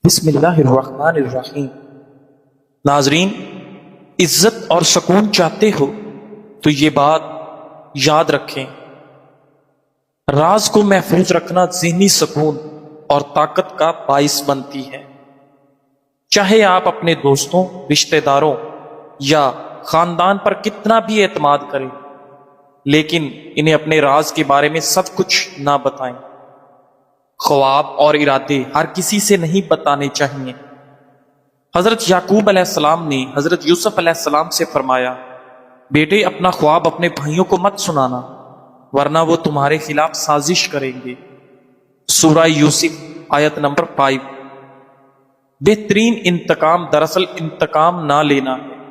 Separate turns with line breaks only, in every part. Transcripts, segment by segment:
بسم اللہ الرحمن الرحیم۔ ناظرین، عزت اور سکون چاہتے ہو تو یہ بات یاد رکھیں، راز کو محفوظ رکھنا ذہنی سکون اور طاقت کا باعث بنتی ہے۔ چاہے آپ اپنے دوستوں، رشتہ داروں یا خاندان پر کتنا بھی اعتماد کریں، لیکن انہیں اپنے راز کے بارے میں سب کچھ نہ بتائیں۔ خواب اور ارادے ہر کسی سے نہیں بتانے چاہیے۔ حضرت یعقوب علیہ السلام نے حضرت یوسف علیہ السلام سے فرمایا، بیٹے اپنا خواب اپنے بھائیوں کو مت سنانا، ورنہ وہ تمہارے خلاف سازش کریں گے۔ سورہ یوسف آیت نمبر 5۔ بہترین انتقام دراصل انتقام نہ لینا ہے۔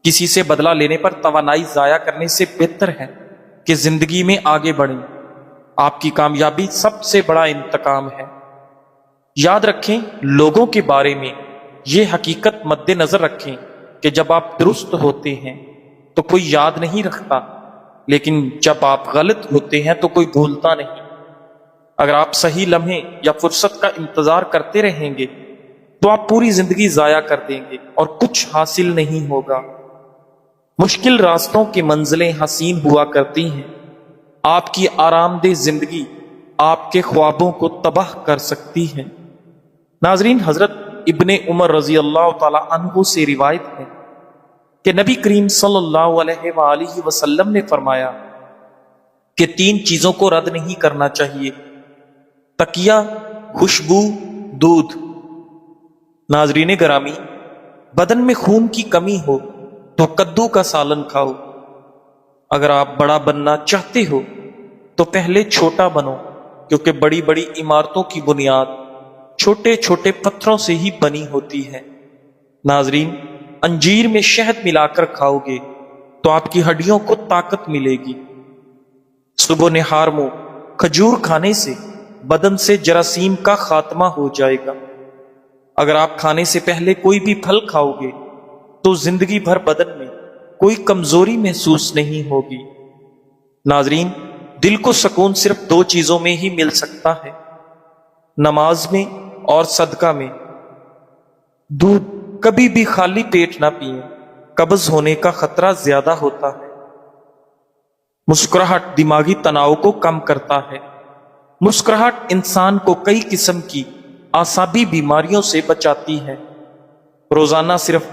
کسی سے بدلہ لینے پر توانائی ضائع کرنے سے بہتر ہے کہ زندگی میں آگے بڑھیں۔ آپ کی کامیابی سب سے بڑا انتقام ہے۔ یاد رکھیں، لوگوں کے بارے میں یہ حقیقت مد نظر رکھیں کہ جب آپ درست ہوتے ہیں تو کوئی یاد نہیں رکھتا، لیکن جب آپ غلط ہوتے ہیں تو کوئی بھولتا نہیں۔ اگر آپ صحیح لمحے یا فرصت کا انتظار کرتے رہیں گے تو آپ پوری زندگی ضائع کر دیں گے اور کچھ حاصل نہیں ہوگا۔ مشکل راستوں کی منزلیں حسین ہوا کرتی ہیں۔ آپ کی آرام دہ زندگی آپ کے خوابوں کو تباہ کر سکتی ہے۔ ناظرین، حضرت ابن عمر رضی اللہ تعالی عنہ سے روایت ہے کہ نبی کریم صلی اللہ علیہ وآلہ وسلم نے فرمایا کہ 3 چیزوں کو رد نہیں کرنا چاہیے: تکیہ، خوشبو، دودھ۔ ناظرین گرامی، بدن میں خون کی کمی ہو تو کدو کا سالن کھاؤ۔ اگر آپ بڑا بننا چاہتے ہو تو پہلے چھوٹا بنو، کیونکہ بڑی بڑی عمارتوں کی بنیاد چھوٹے چھوٹے پتھروں سے ہی بنی ہوتی ہے۔ ناظرین، انجیر میں شہد ملا کر کھاؤ گے تو آپ کی ہڈیوں کو طاقت ملے گی۔ صبح نہار میں کھجور کھانے سے بدن سے جراثیم کا خاتمہ ہو جائے گا۔ اگر آپ کھانے سے پہلے کوئی بھی پھل کھاؤ گے تو زندگی بھر بدن میں کوئی کمزوری محسوس نہیں ہوگی۔ ناظرین، دل کو سکون صرف 2 چیزوں میں ہی مل سکتا ہے: نماز میں اور صدقہ میں۔ دودھ کبھی بھی خالی پیٹ نہ پئیں، قبض ہونے کا خطرہ زیادہ ہوتا ہے۔ مسکراہٹ دماغی تناؤ کو کم کرتا ہے۔ مسکراہٹ انسان کو کئی قسم کی اعصابی بیماریوں سے بچاتی ہے۔ روزانہ صرف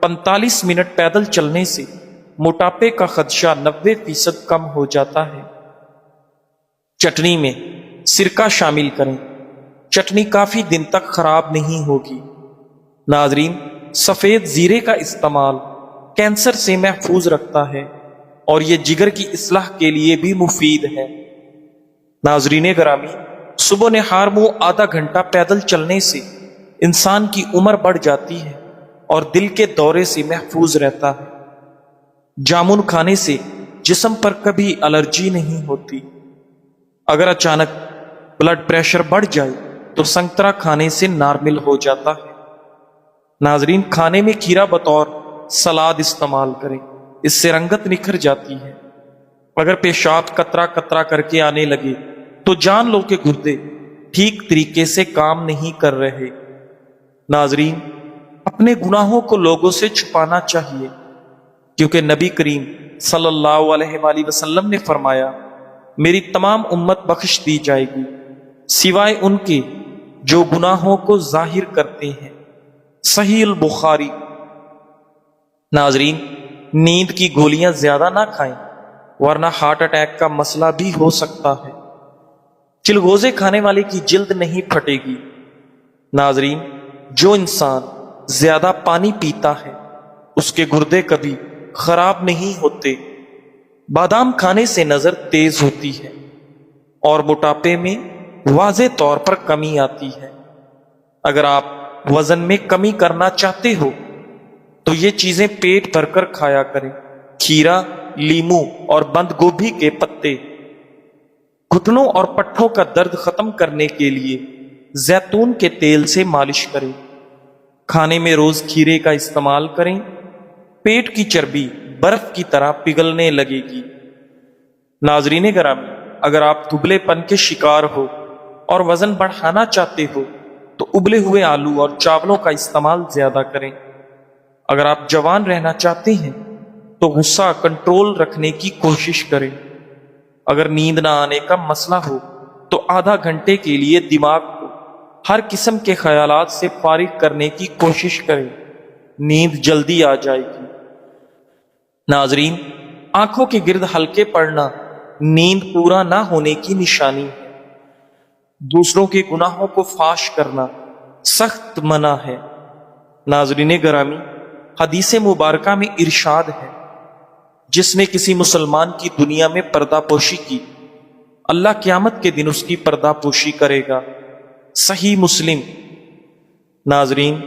45 منٹ پیدل چلنے سے موٹاپے کا خدشہ 90% کم ہو جاتا ہے۔ چٹنی میں سرکہ شامل کریں، چٹنی کافی دن تک خراب نہیں ہوگی۔ ناظرین، سفید زیرے کا استعمال کینسر سے محفوظ رکھتا ہے اور یہ جگر کی اصلاح کے لیے بھی مفید ہے۔ ناظرین گرامی، صبح نہار میں آدھا گھنٹہ پیدل چلنے سے انسان کی عمر بڑھ جاتی ہے اور دل کے دورے سے محفوظ رہتا ہے۔ جامن کھانے سے جسم پر کبھی الرجی نہیں ہوتی۔ اگر اچانک بلڈ پریشر بڑھ جائے تو سنگترا کھانے سے نارمل ہو جاتا ہے۔ ناظرین، کھانے میں کھیرا بطور سلاد استعمال کریں، اس سے رنگت نکھر جاتی ہے۔ اگر پیشاب قطرہ قطرہ کر کے آنے لگے تو جان لو کہ گردے ٹھیک طریقے سے کام نہیں کر رہے۔ ناظرین، اپنے گناہوں کو لوگوں سے چھپانا چاہیے، کیونکہ نبی کریم صلی اللہ علیہ وآلہ وسلم نے فرمایا، میری تمام امت بخش دی جائے گی سوائے ان کے جو گناہوں کو ظاہر کرتے ہیں۔ صحیح البخاری۔ ناظرین، نیند کی گولیاں زیادہ نہ کھائیں، ورنہ ہارٹ اٹیک کا مسئلہ بھی ہو سکتا ہے۔ چلغوزے کھانے والے کی جلد نہیں پھٹے گی۔ ناظرین، جو انسان زیادہ پانی پیتا ہے اس کے گردے کبھی خراب نہیں ہوتے۔ بادام کھانے سے نظر تیز ہوتی ہے اور موٹاپے میں واضح طور پر کمی آتی ہے۔ اگر آپ وزن میں کمی کرنا چاہتے ہو تو یہ چیزیں پیٹ بھر کر کھایا کریں: کھیرا، لیموں اور بند گوبھی کے پتے۔ گھٹنوں اور پٹھوں کا درد ختم کرنے کے لیے زیتون کے تیل سے مالش کریں۔ کھانے میں روز کھیرے کا استعمال کریں، پیٹ کی چربی برف کی طرح پگھلنے لگے گی۔ ناظرین گرامی، اگر آپ دبلے پن کے شکار ہو اور وزن بڑھانا چاہتے ہو تو ابلے ہوئے آلو اور چاولوں کا استعمال زیادہ کریں۔ اگر آپ جوان رہنا چاہتے ہیں تو غصہ کنٹرول رکھنے کی کوشش کریں۔ اگر نیند نہ آنے کا مسئلہ ہو تو آدھا گھنٹے کے لیے دماغ کو ہر قسم کے خیالات سے فارغ کرنے کی کوشش کریں، نیند جلدی آ جائے گی۔ ناظرین، آنکھوں کے گرد ہلکے پڑنا نیند پورا نہ ہونے کی نشانی ہے۔ دوسروں کے گناہوں کو فاش کرنا سخت منع ہے۔ ناظرین گرامی، حدیث مبارکہ میں ارشاد ہے، جس نے کسی مسلمان کی دنیا میں پردہ پوشی کی، اللہ قیامت کے دن اس کی پردہ پوشی کرے گا۔ صحیح مسلم۔ ناظرین،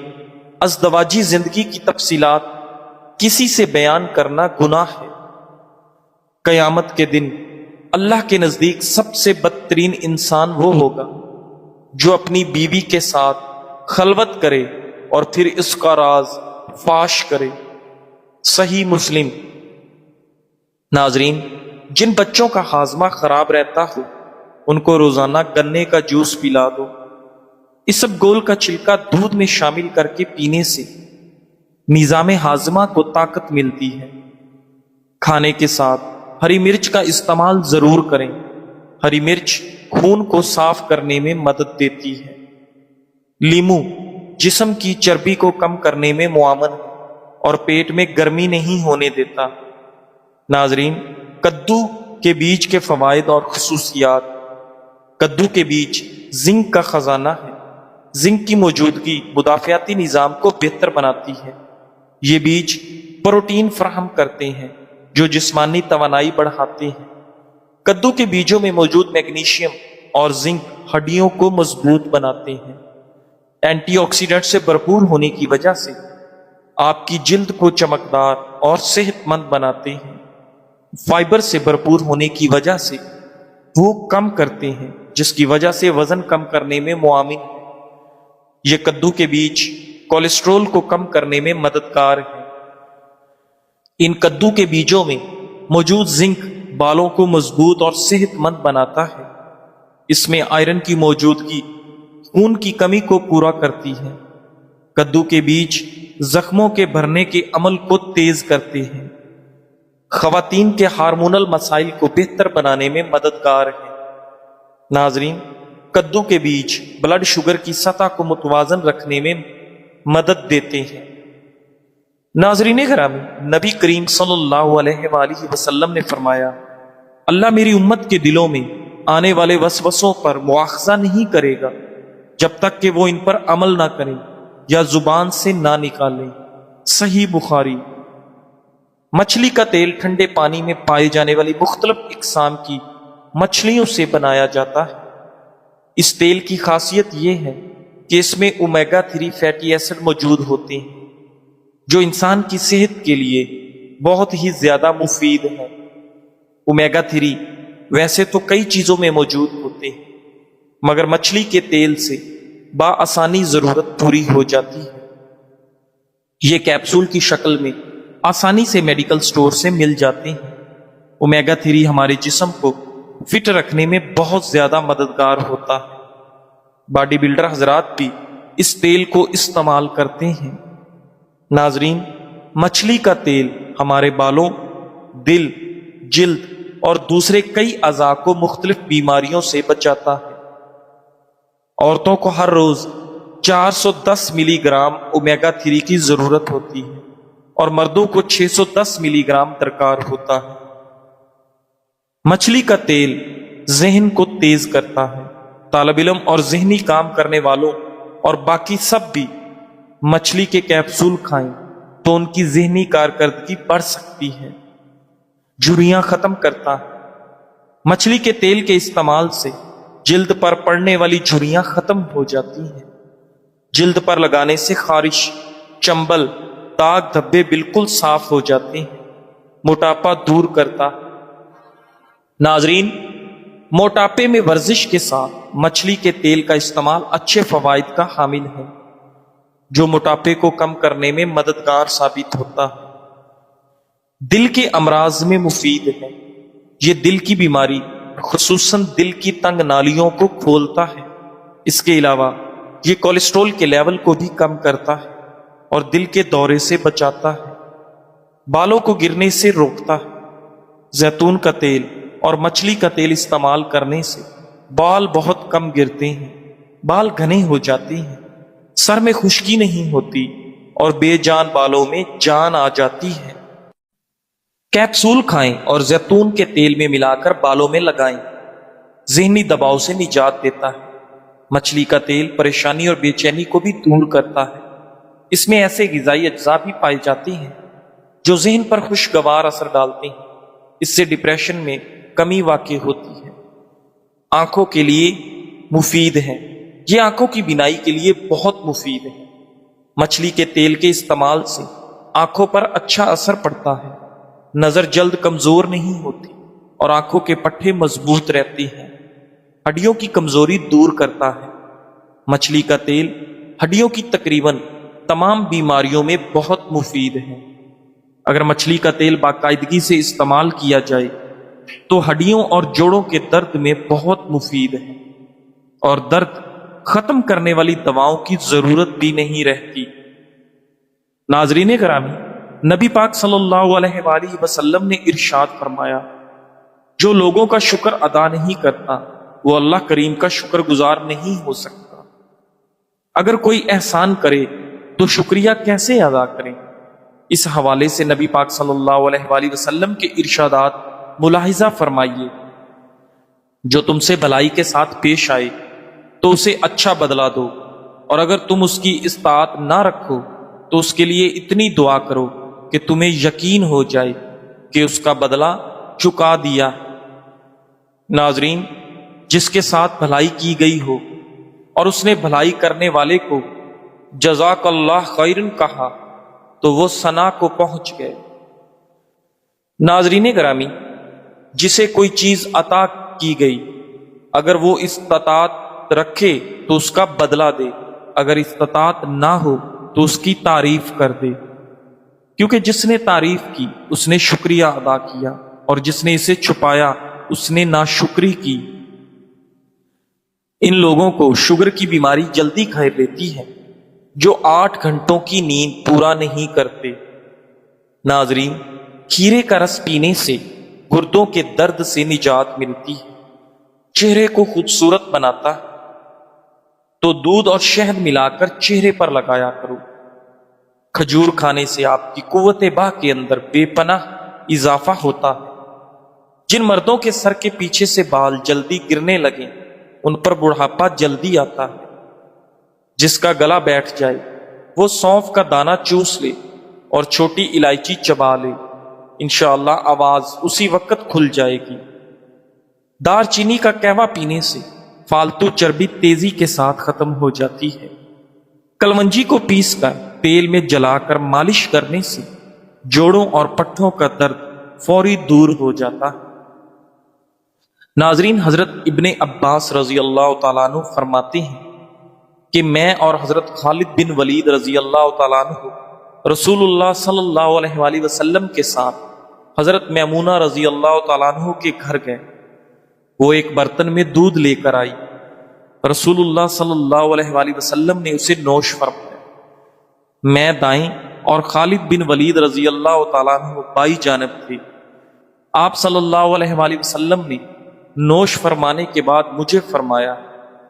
ازدواجی زندگی کی تفصیلات کسی سے بیان کرنا گناہ ہے۔ قیامت کے دن اللہ کے نزدیک سب سے بدترین انسان وہ ہوگا جو اپنی بیوی کے ساتھ خلوت کرے اور پھر اس کا راز فاش کرے۔ صحیح مسلم۔ ناظرین، جن بچوں کا ہاضمہ خراب رہتا ہو ان کو روزانہ گنے کا جوس پلا دو۔ اسب گول کا چھلکا دودھ میں شامل کر کے پینے سے نظام ہاضمہ کو طاقت ملتی ہے۔ کھانے کے ساتھ ہری مرچ کا استعمال ضرور کریں۔ ہری مرچ خون کو صاف کرنے میں مدد دیتی ہے۔ لیمو جسم کی چربی کو کم کرنے میں معاون ہے اور پیٹ میں گرمی نہیں ہونے دیتا۔ ناظرین، کدو کے بیج کے فوائد اور خصوصیات۔ کدو کے بیج زنک کا خزانہ ہے۔ زنک کی موجودگی مدافعتی نظام کو بہتر بناتی ہے۔ یہ بیج پروٹین فراہم کرتے ہیں جو جسمانی توانائی بڑھاتے ہیں۔ کدو کے بیجوں میں موجود میگنیشیم اور زنک ہڈیوں کو مضبوط بناتے ہیں۔ اینٹی آکسیڈنٹ سے بھرپور ہونے کی وجہ سے آپ کی جلد کو چمکدار اور صحت مند بناتے ہیں۔ فائبر سے بھرپور ہونے کی وجہ سے بھوک کم کرتے ہیں، جس کی وجہ سے وزن کم کرنے میں معاون ہے۔ یہ کدو کے بیج کولیسٹرول کو کم کرنے میں مددگار ہے۔ ان کدو کے بیجوں میں موجود زنک بالوں کو مضبوط اور صحت مند بناتا ہے۔ اس میں آئرن کی موجودگی خون کی کمی کو پورا کرتی ہے۔ کدو کے بیج زخموں کے بھرنے کے عمل کو تیز کرتے ہیں۔ خواتین کے ہارمونل مسائل کو بہتر بنانے میں مددگار ہے۔ ناظرین، کدو کے بیج بلڈ شوگر کی سطح کو متوازن رکھنے میں مدد دیتے ہیں۔ ناظرین گرامی، نبی کریم صلی اللہ علیہ وآلہ وسلم نے فرمایا، اللہ میری امت کے دلوں میں آنے والے وسوسوں پر مواخذہ نہیں کرے گا جب تک کہ وہ ان پر عمل نہ کریں یا زبان سے نہ نکالیں۔ صحیح بخاری۔ مچھلی کا تیل ٹھنڈے پانی میں پائے جانے والی مختلف اقسام کی مچھلیوں سے بنایا جاتا ہے۔ اس تیل کی خاصیت یہ ہے کہ اس میں اومیگا 3 فیٹی ایسڈ موجود ہوتے ہیں جو انسان کی صحت کے لیے بہت ہی زیادہ مفید ہے۔ اومیگا 3 ویسے تو کئی چیزوں میں موجود ہوتے ہیں، مگر مچھلی کے تیل سے بآسانی ضرورت پوری ہو جاتی ہے۔ یہ کیپسول کی شکل میں آسانی سے میڈیکل سٹور سے مل جاتے ہیں۔ اومیگا 3 ہمارے جسم کو فٹ رکھنے میں بہت زیادہ مددگار ہوتا ہے۔ باڈی بلڈر حضرات بھی اس تیل کو استعمال کرتے ہیں۔ ناظرین، مچھلی کا تیل ہمارے بالوں، دل، جلد اور دوسرے کئی اعضاء کو مختلف بیماریوں سے بچاتا ہے۔ عورتوں کو ہر روز 410 ملی گرام اومیگا 3 کی ضرورت ہوتی ہے اور مردوں کو 610 ملی گرام درکار ہوتا ہے۔ مچھلی کا تیل ذہن کو تیز کرتا ہے۔ طالب علم اور ذہنی کام کرنے والوں اور باقی سب بھی مچھلی کے کیپسول کھائیں تو ان کی ذہنی کارکردگی بڑھ سکتی ہے۔ جھریاں ختم کرتا ہے۔ مچھلی کے تیل کے استعمال سے جلد پر پڑنے والی جھریاں ختم ہو جاتی ہیں۔ جلد پر لگانے سے خارش، چنبل، داغ دھبے بالکل صاف ہو جاتے ہیں۔ موٹاپا دور کرتا ہے۔ ناظرین، موٹاپے میں ورزش کے ساتھ مچھلی کے تیل کا استعمال اچھے فوائد کا حامل ہے جو موٹاپے کو کم کرنے میں مددگار ثابت ہوتا ہے۔ دل کے امراض میں مفید ہے۔ یہ دل کی بیماری خصوصاً دل کی تنگ نالیوں کو کھولتا ہے۔ اس کے علاوہ یہ کولیسٹرول کے لیول کو بھی کم کرتا ہے اور دل کے دورے سے بچاتا ہے، بالوں کو گرنے سے روکتا ہے۔ زیتون کا تیل اور مچھلی کا تیل استعمال کرنے سے بال بہت کم گرتے ہیں، بال گھنے ہو جاتے ہیں، سر میں خشکی نہیں ہوتی اور بے جان بالوں میں جان آ جاتی ہے۔ کیپسول کھائیں اور زیتون کے تیل میں ملا کر بالوں میں لگائیں، ذہنی دباؤ سے نجات دیتا ہے۔ مچھلی کا تیل پریشانی اور بے چینی کو بھی دور کرتا ہے، اس میں ایسے غذائی اجزاء بھی پائے جاتے ہیں جو ذہن پر خوشگوار اثر ڈالتے ہیں، اس سے ڈپریشن میں کمی واقع ہوتی ہے۔ آنکھوں کے لیے مفید ہے، یہ آنکھوں کی بینائی کے لیے بہت مفید ہے۔ مچھلی کے تیل کے استعمال سے آنکھوں پر اچھا اثر پڑتا ہے، نظر جلد کمزور نہیں ہوتی اور آنکھوں کے پٹھے مضبوط رہتے ہیں، ہڈیوں کی کمزوری دور کرتا ہے۔ مچھلی کا تیل ہڈیوں کی تقریباً تمام بیماریوں میں بہت مفید ہے۔ اگر مچھلی کا تیل باقاعدگی سے استعمال کیا جائے تو ہڈیوں اور جوڑوں کے درد میں بہت مفید ہے اور درد ختم کرنے والی دواؤں کی ضرورت بھی نہیں رہتی۔ ناظرین گرامی، نبی پاک صلی اللہ علیہ وآلہ وسلم نے ارشاد فرمایا، جو لوگوں کا شکر ادا نہیں کرتا وہ اللہ کریم کا شکر گزار نہیں ہو سکتا۔ اگر کوئی احسان کرے تو شکریہ کیسے ادا کریں؟ اس حوالے سے نبی پاک صلی اللہ علیہ وآلہ وسلم کے ارشادات ملاحظہ فرمائیے، جو تم سے بھلائی کے ساتھ پیش آئے تو اسے اچھا بدلہ دو، اور اگر تم اس کی اطاعت نہ رکھو تو اس کے لیے اتنی دعا کرو کہ تمہیں یقین ہو جائے کہ اس کا بدلہ چکا دیا۔ ناظرین، جس کے ساتھ بھلائی کی گئی ہو اور اس نے بھلائی کرنے والے کو جزاک اللہ خیرن کہا تو وہ ثنا کو پہنچ گئے۔ ناظرین گرامی، جسے کوئی چیز عطا کی گئی اگر وہ استطاعت رکھے تو اس کا بدلہ دے، اگر استطاعت نہ ہو تو اس کی تعریف کر دے، کیونکہ جس نے تعریف کی اس نے شکریہ ادا کیا اور جس نے اسے چھپایا اس نے ناشکری کی۔ ان لوگوں کو شوگر کی بیماری جلدی گھیر لیتی ہے جو 8 گھنٹوں کی نیند پورا نہیں کرتے۔ ناظرین، کھیرے کا رس پینے سے گردوں کے درد سے نجات ملتی ہے، چہرے کو خوبصورت بناتا ہے، تو دودھ اور شہد ملا کر چہرے پر لگایا کرو۔ کھجور کھانے سے آپ کی قوت باہ کے اندر بے پناہ اضافہ ہوتا ہے۔ جن مردوں کے سر کے پیچھے سے بال جلدی گرنے لگیں ان پر بڑھاپا جلدی آتا ہے۔ جس کا گلا بیٹھ جائے وہ سونف کا دانہ چوس لے اور چھوٹی الائچی چبا لے، انشاءاللہ آواز اسی وقت کھل جائے گی۔ دار چینی کا قہوہ پینے سے فالتو چربی تیزی کے ساتھ ختم ہو جاتی ہے۔ کلونجی کو پیس کر تیل میں جلا کر مالش کرنے سے جوڑوں اور پٹھوں کا درد فوری دور ہو جاتا ہے۔ ناظرین، حضرت ابن عباس رضی اللہ تعالیٰ عنہ فرماتے ہیں کہ میں اور حضرت خالد بن ولید رضی اللہ تعالیٰ عنہ رسول اللہ صلی اللہ علیہ وآلہ وسلم کے ساتھ حضرت میمونہ رضی اللہ تعالیٰ عنہ کے گھر گئے۔ وہ ایک برتن میں دودھ لے کر آئی، رسول اللہ صلی اللہ علیہ وآلہ وسلم نے اسے نوش فرمایا۔ میں دائیں اور خالد بن ولید رضی اللہ تعالیٰ عنہ بائیں جانب تھے۔ آپ صلی اللہ علیہ وآلہ وسلم نے نوش فرمانے کے بعد مجھے فرمایا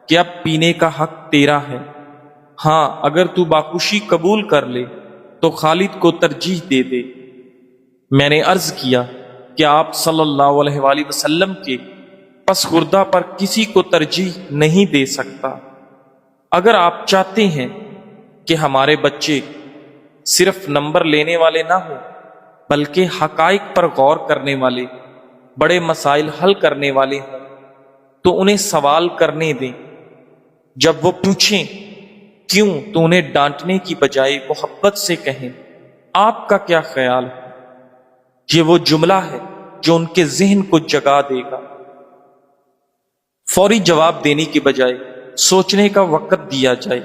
کہ اب پینے کا حق تیرا ہے، ہاں اگر تو باخوشی قبول کر لے تو خالد کو ترجیح دے دے۔ میں نے عرض کیا کہ آپ صلی اللہ علیہ وآلہ وسلم کے پس خوردہ پر کسی کو ترجیح نہیں دے سکتا۔ اگر آپ چاہتے ہیں کہ ہمارے بچے صرف نمبر لینے والے نہ ہوں بلکہ حقائق پر غور کرنے والے، بڑے مسائل حل کرنے والے ہوں تو انہیں سوال کرنے دیں۔ جب وہ پوچھیں کیوں تو انہیں ڈانٹنے کی بجائے محبت سے کہیں آپ کا کیا خیال ہے؟ یہ وہ جملہ ہے جو ان کے ذہن کو جگا دے گا۔ فوری جواب دینے کی بجائے سوچنے کا وقت دیا جائے۔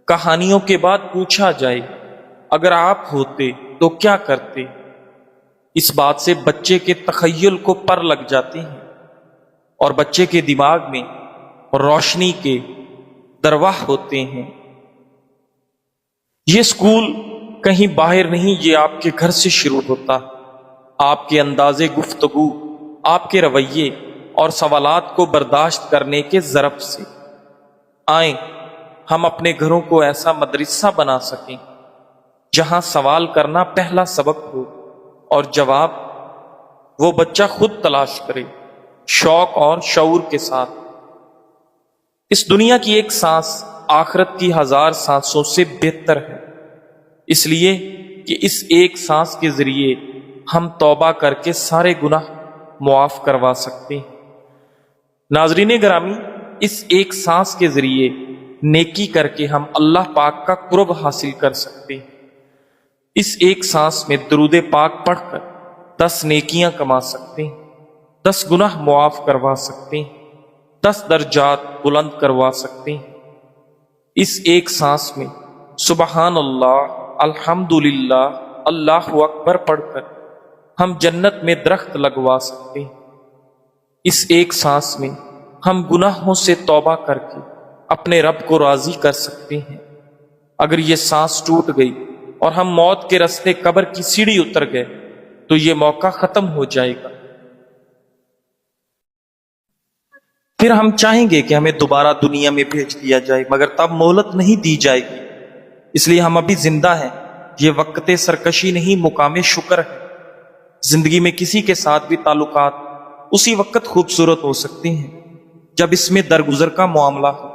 کہانیوں کے بعد پوچھا جائے اگر آپ ہوتے تو کیا کرتے؟ اس بات سے بچے کے تخیل کو پر لگ جاتے ہیں اور بچے کے دماغ میں روشنی کے درواہ ہوتے ہیں۔ یہ اسکول کہیں باہر نہیں، یہ آپ کے گھر سے شروع ہوتا ہے۔ آپ کے انداز گفتگو، آپ کے رویے اور سوالات کو برداشت کرنے کے ضرب سے۔ آئیں ہم اپنے گھروں کو ایسا مدرسہ بنا سکیں جہاں سوال کرنا پہلا سبق ہو اور جواب وہ بچہ خود تلاش کرے، شوق اور شعور کے ساتھ۔ اس دنیا کی ایک سانس آخرت کی 1000 سانسوں سے بہتر ہے، اس لیے کہ اس ایک سانس کے ذریعے ہم توبہ کر کے سارے گناہ معاف کروا سکتے ہیں۔ ناظرین گرامی، اس ایک سانس کے ذریعے نیکی کر کے ہم اللہ پاک کا قرب حاصل کر سکتے ہیں۔ اس ایک سانس میں درود پاک پڑھ کر 10 نیکیاں کما سکتے ہیں، 10 گناہ معاف کروا سکتے ہیں، 10 درجات بلند کروا سکتے ہیں۔ اس ایک سانس میں سبحان اللہ، الحمدللہ، اللہ اکبر پڑھ کر ہم جنت میں درخت لگوا سکتے ہیں۔ اس ایک سانس میں ہم گناہوں سے توبہ کر کے اپنے رب کو راضی کر سکتے ہیں۔ اگر یہ سانس ٹوٹ گئی اور ہم موت کے رستے قبر کی سیڑھی اتر گئے تو یہ موقع ختم ہو جائے گا۔ پھر ہم چاہیں گے کہ ہمیں دوبارہ دنیا میں بھیج دیا جائے، مگر تب مہلت نہیں دی جائے گی، اس لیے ہم ابھی زندہ ہیں۔ یہ وقت سرکشی نہیں، مقام شکر ہے۔ زندگی میں کسی کے ساتھ بھی تعلقات اسی وقت خوبصورت ہو سکتے ہیں جب اس میں درگزر کا معاملہ ہو،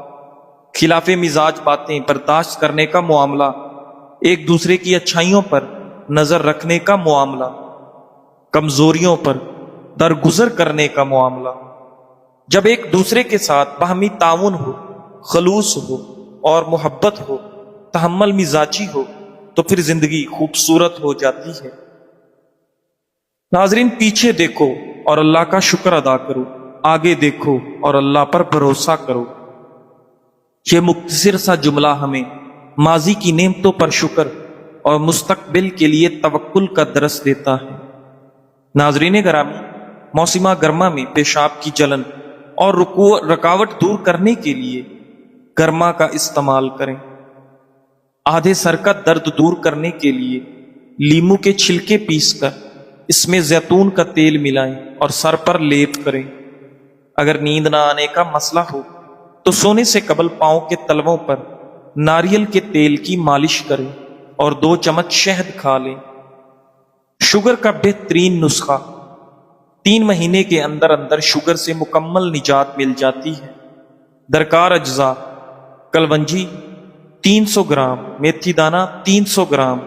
خلاف مزاج باتیں برداشت کرنے کا معاملہ، ایک دوسرے کی اچھائیوں پر نظر رکھنے کا معاملہ، کمزوریوں پر درگزر کرنے کا معاملہ۔ جب ایک دوسرے کے ساتھ باہمی تعاون ہو، خلوص ہو اور محبت ہو، تحمل مزاجی ہو، تو پھر زندگی خوبصورت ہو جاتی ہے۔ ناظرین، پیچھے دیکھو اور اللہ کا شکر ادا کرو، آگے دیکھو اور اللہ پر بھروسہ کرو۔ یہ مختصر سا جملہ ہمیں ماضی کی نعمتوں پر شکر اور مستقبل کے لیے توکل کا درس دیتا ہے۔ ناظرین گرامی، موسم گرما میں پیشاب کی جلن اور رکاوٹ دور کرنے کے لیے گرما کا استعمال کریں۔ آدھے سر کا درد دور کرنے کے لیے لیمو کے چھلکے پیس کر اس میں زیتون کا تیل ملائیں اور سر پر لیپ کریں۔ اگر نیند نہ آنے کا مسئلہ ہو تو سونے سے قبل پاؤں کے تلووں پر ناریل کے تیل کی مالش کریں اور 2 چمچ شہد کھا لیں۔ شوگر کا بہترین نسخہ، 3 مہینے کے اندر اندر شوگر سے مکمل نجات مل جاتی ہے۔ درکار اجزاء: کلونجی 300 گرام، میتھی دانہ 300 گرام،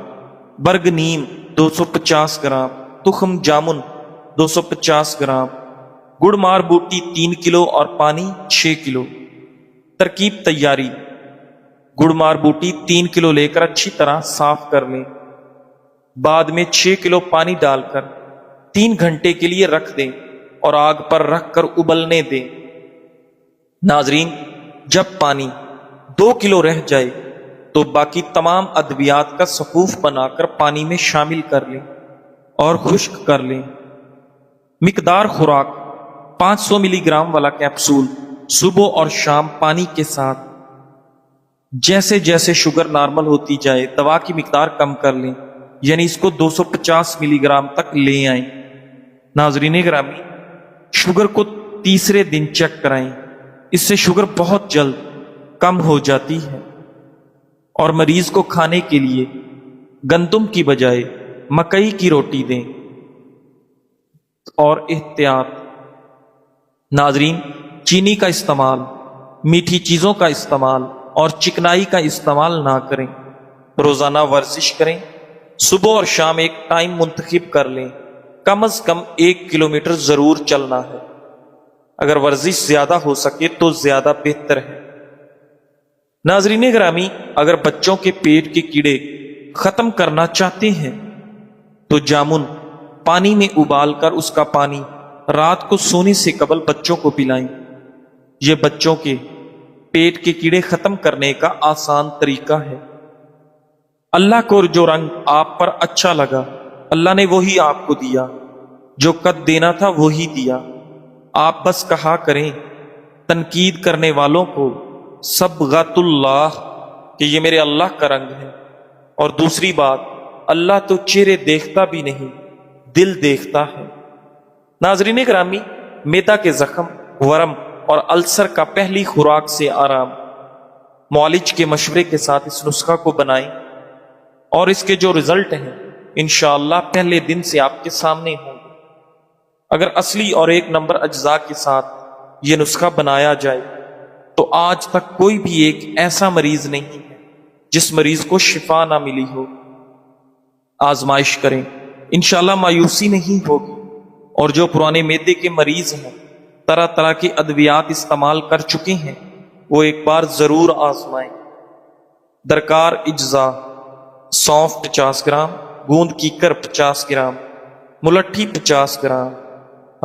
برگ نیم 250 گرام، تخم جامن 250 گرام، گڑ مار بوٹی 3 کلو اور پانی 6 کلو۔ ترکیب تیاری: گڑ مار بوٹی 3 کلو لے کر اچھی طرح صاف کر لیں، بعد میں 6 کلو پانی ڈال کر 3 گھنٹے کے لیے رکھ دیں اور آگ پر رکھ کر ابلنے دیں۔ ناظرین، جب پانی 2 کلو رہ جائے تو باقی تمام ادویات کا صفوف بنا کر پانی میں شامل کر لیں اور خشک کر لیں۔ مقدار خوراک: 500 ملی گرام والا کیپسول صبح اور شام پانی کے ساتھ۔ جیسے جیسے شوگر نارمل ہوتی جائے دوا کی مقدار کم کر لیں، یعنی اس کو 250 ملی گرام تک لے آئیں۔ ناظرین گرامی، شوگر کو تیسرے دن چیک کرائیں، اس سے شوگر بہت جلد کم ہو جاتی ہے۔ اور مریض کو کھانے کے لیے گندم کی بجائے مکئی کی روٹی دیں۔ اور احتیاط: ناظرین، چینی کا استعمال، میٹھی چیزوں کا استعمال اور چکنائی کا استعمال نہ کریں۔ روزانہ ورزش کریں، صبح اور شام ایک ٹائم منتخب کر لیں، کم از کم 1 کلومیٹر ضرور چلنا ہے۔ اگر ورزش زیادہ ہو سکے تو زیادہ بہتر ہے۔ ناظرین گرامی، اگر بچوں کے پیٹ کے کیڑے ختم کرنا چاہتے ہیں تو جامن پانی میں ابال کر اس کا پانی رات کو سونے سے قبل بچوں کو پلائیں۔ یہ بچوں کے پیٹ کے کیڑے ختم کرنے کا آسان طریقہ ہے۔ اللہ کو جو رنگ آپ پر اچھا لگا اللہ نے وہی آپ کو دیا، جو قد دینا تھا وہی دیا۔ آپ بس کہا کریں، تنقید کرنے والوں کو صبغۃ اللہ کہ یہ میرے اللہ کا رنگ ہے، اور دوسری بات اللہ تو چہرے دیکھتا بھی نہیں، دل دیکھتا ہے۔ ناظرین گرامی، معدہ کے زخم، ورم اور السر کا پہلی خوراک سے آرام۔ معالج کے مشورے کے ساتھ اس نسخہ کو بنائیں اور اس کے جو رزلٹ ہیں انشاءاللہ پہلے دن سے آپ کے سامنے ہوں گے۔ اگر اصلی اور ایک نمبر اجزاء کے ساتھ یہ نسخہ بنایا جائے تو آج تک کوئی بھی ایک ایسا مریض نہیں ہے جس مریض کو شفا نہ ملی ہو۔ آزمائش کریں، انشاءاللہ مایوسی نہیں ہوگی، اور جو پرانے معدے کے مریض ہیں، طرح طرح کی ادویات استعمال کر چکے ہیں، وہ ایک بار ضرور آزمائیں۔ درکار اجزاء: سونف 50 گرام، گوند کیکر 50 گرام، ملٹھی 50 گرام،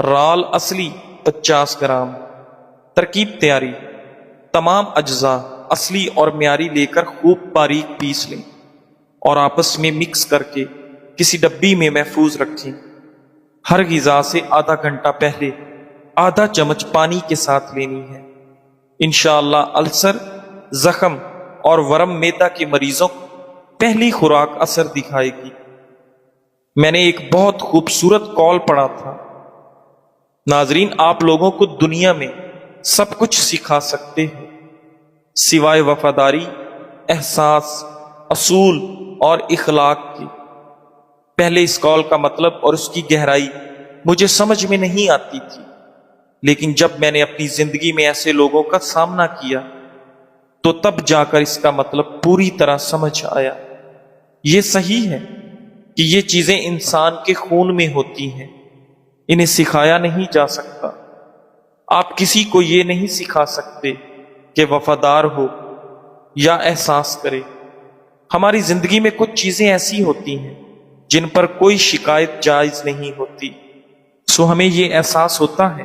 رال اصلی 50 گرام۔ ترکیب تیاری: تمام اجزاء اصلی اور معیاری لے کر خوب باریک پیس لیں اور آپس میں مکس کر کے کسی ڈبی میں محفوظ رکھیں۔ ہر غذا سے آدھا گھنٹہ پہلے آدھا چمچ پانی کے ساتھ لینی ہے۔ انشاءاللہ السر، زخم اور ورم معدہ کے مریضوں کو پہلی خوراک اثر دکھائے گی۔ میں نے ایک بہت خوبصورت قول پڑھا تھا، ناظرین آپ لوگوں کو دنیا میں سب کچھ سکھا سکتے ہو سوائے وفاداری، احساس، اصول اور اخلاق کے۔ پہلے اس قول کا مطلب اور اس کی گہرائی مجھے سمجھ میں نہیں آتی تھی، لیکن جب میں نے اپنی زندگی میں ایسے لوگوں کا سامنا کیا تو تب جا کر اس کا مطلب پوری طرح سمجھ آیا۔ یہ صحیح ہے کہ یہ چیزیں انسان کے خون میں ہوتی ہیں، انہیں سکھایا نہیں جا سکتا۔ آپ کسی کو یہ نہیں سکھا سکتے کہ وفادار ہو یا احساس کرے۔ ہماری زندگی میں کچھ چیزیں ایسی ہوتی ہیں جن پر کوئی شکایت جائز نہیں ہوتی، سو ہمیں یہ احساس ہوتا ہے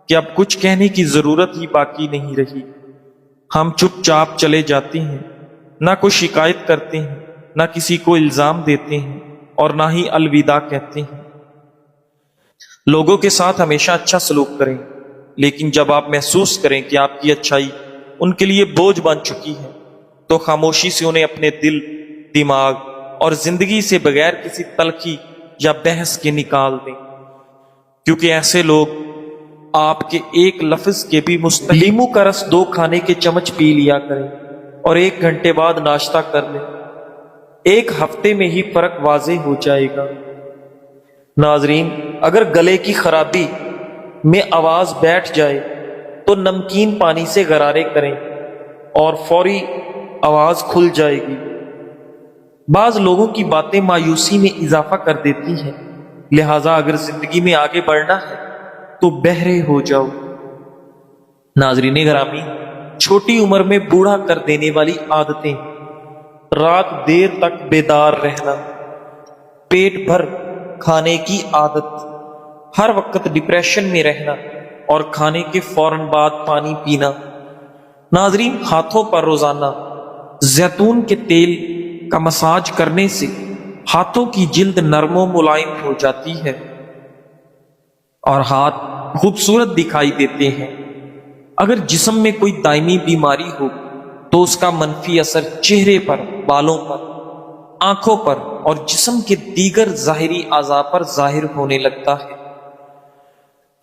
کہ اب کچھ کہنے کی ضرورت ہی باقی نہیں رہی۔ ہم چپ چاپ چلے جاتے ہیں، نہ کوئی شکایت کرتے ہیں، نہ کسی کو الزام دیتے ہیں، اور نہ ہی الوداع کہتے ہیں۔ لوگوں کے ساتھ ہمیشہ اچھا سلوک کریں، لیکن جب آپ محسوس کریں کہ آپ کی اچھائی ان کے لیے بوجھ بن چکی ہے تو خاموشی سے انہیں اپنے دل، دماغ اور زندگی سے بغیر کسی تلخی یا بحث کے نکال دیں، کیونکہ ایسے لوگ آپ کے ایک لفظ کے بھی مستحق۔ لیمو کا رس 2 کھانے کے چمچ پی لیا کریں اور 1 گھنٹے بعد ناشتہ کر لیں، 1 ہفتے میں ہی فرق واضح ہو جائے گا۔ ناظرین اگر گلے کی خرابی میں آواز بیٹھ جائے تو نمکین پانی سے غرارے کریں اور فوری آواز کھل جائے گی۔ بعض لوگوں کی باتیں مایوسی میں اضافہ کر دیتی ہیں، لہٰذا اگر زندگی میں آگے بڑھنا ہے تو بہرے ہو جاؤ۔ ناظرین گرامی، چھوٹی عمر میں بوڑھا کر دینے والی عادتیں: رات دیر تک بیدار رہنا، پیٹ بھر کھانے کی عادت، ہر وقت ڈپریشن میں رہنا اور کھانے کے فوراً بعد پانی پینا۔ ناظرین ہاتھوں پر روزانہ زیتون کے تیل کا مساج کرنے سے ہاتھوں کی جلد نرم و ملائم ہو جاتی ہے اور ہاتھ خوبصورت دکھائی دیتے ہیں۔ اگر جسم میں کوئی دائمی بیماری ہو تو اس کا منفی اثر چہرے پر، بالوں پر، آنکھوں پر اور جسم کے دیگر ظاہری اعضاء پر ظاہر ہونے لگتا ہے۔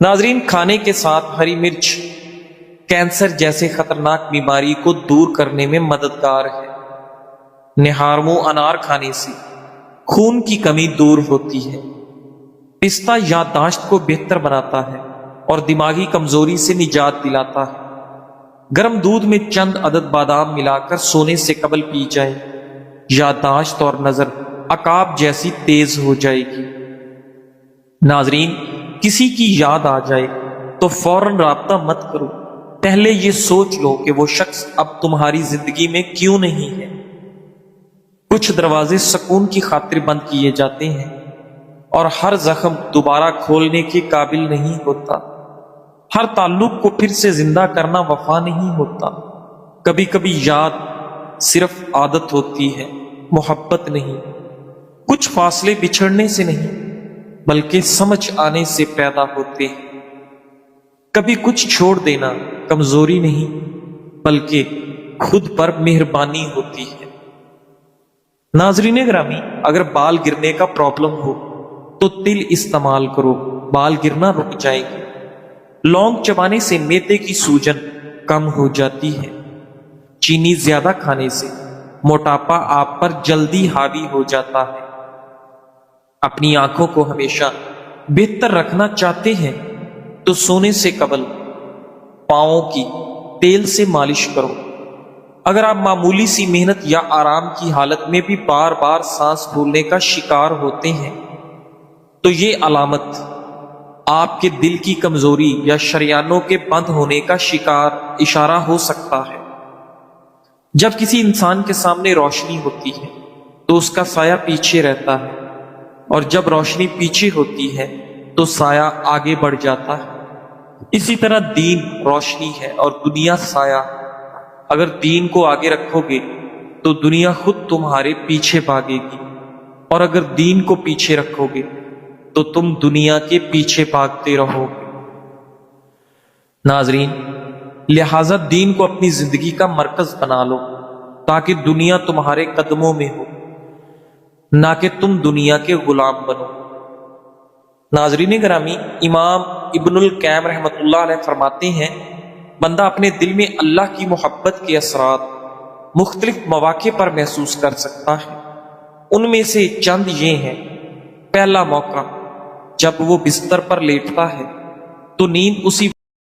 ناظرین کھانے کے ساتھ ہری مرچ کینسر جیسے خطرناک بیماری کو دور کرنے میں مددگار ہے۔ نہارمو انار کھانے سے خون کی کمی دور ہوتی ہے۔ پستہ یادداشت کو بہتر بناتا ہے اور دماغی کمزوری سے نجات دلاتا ہے۔ گرم دودھ میں چند عدد بادام ملا کر سونے سے قبل پی جائے، یادداشت اور نظر عقاب جیسی تیز ہو جائے گی۔ ناظرین کسی کی یاد آ جائے تو فوراً رابطہ مت کرو، پہلے یہ سوچ لو کہ وہ شخص اب تمہاری زندگی میں کیوں نہیں ہے۔ کچھ دروازے سکون کی خاطر بند کیے جاتے ہیں اور ہر زخم دوبارہ کھولنے کے قابل نہیں ہوتا۔ ہر تعلق کو پھر سے زندہ کرنا وفا نہیں ہوتا۔ کبھی کبھی یاد صرف عادت ہوتی ہے، محبت نہیں۔ کچھ فاصلے بچھڑنے سے نہیں بلکہ سمجھ آنے سے پیدا ہوتے ہیں۔ کبھی کچھ چھوڑ دینا کمزوری نہیں بلکہ خود پر مہربانی ہوتی ہے۔ ناظرین گرامی، اگر بال گرنے کا پرابلم ہو تو تل استعمال کرو، بال گرنا رک جائے گی۔ لونگ چبانے سے معدے کی سوجن کم ہو جاتی ہے۔ چینی زیادہ کھانے سے موٹاپا آپ پر جلدی حاوی ہو جاتا ہے۔ اپنی آنکھوں کو ہمیشہ بہتر رکھنا چاہتے ہیں تو سونے سے قبل پاؤں کی تیل سے مالش کرو۔ اگر آپ معمولی سی محنت یا آرام کی حالت میں بھی بار بار سانس پھولنے کا شکار ہوتے ہیں تو یہ علامت آپ کے دل کی کمزوری یا شریانوں کے بند ہونے کا اشارہ ہو سکتا ہے۔ جب کسی انسان کے سامنے روشنی ہوتی ہے تو اس کا سایہ پیچھے رہتا ہے، اور جب روشنی پیچھے ہوتی ہے تو سایہ آگے بڑھ جاتا ہے۔ اسی طرح دین روشنی ہے اور دنیا سایہ۔ اگر دین کو آگے رکھو گے تو دنیا خود تمہارے پیچھے بھاگے گی، اور اگر دین کو پیچھے رکھو گے تو تم دنیا کے پیچھے بھاگتے رہو گے۔ ناظرین، لہذا دین کو اپنی زندگی کا مرکز بنا لو تاکہ دنیا تمہارے قدموں میں ہو، نہ کہ تم دنیا کے غلام بنو۔ ناظرین گرامی، امام ابن القیم رحمۃ اللہ علیہ فرماتے ہیں، بندہ اپنے دل میں اللہ کی محبت کے اثرات مختلف مواقع پر محسوس کر سکتا ہے۔ ان میں سے چند یہ ہیں۔ پہلا موقع، جب وہ بستر پر لیٹتا ہے تو نیند اسی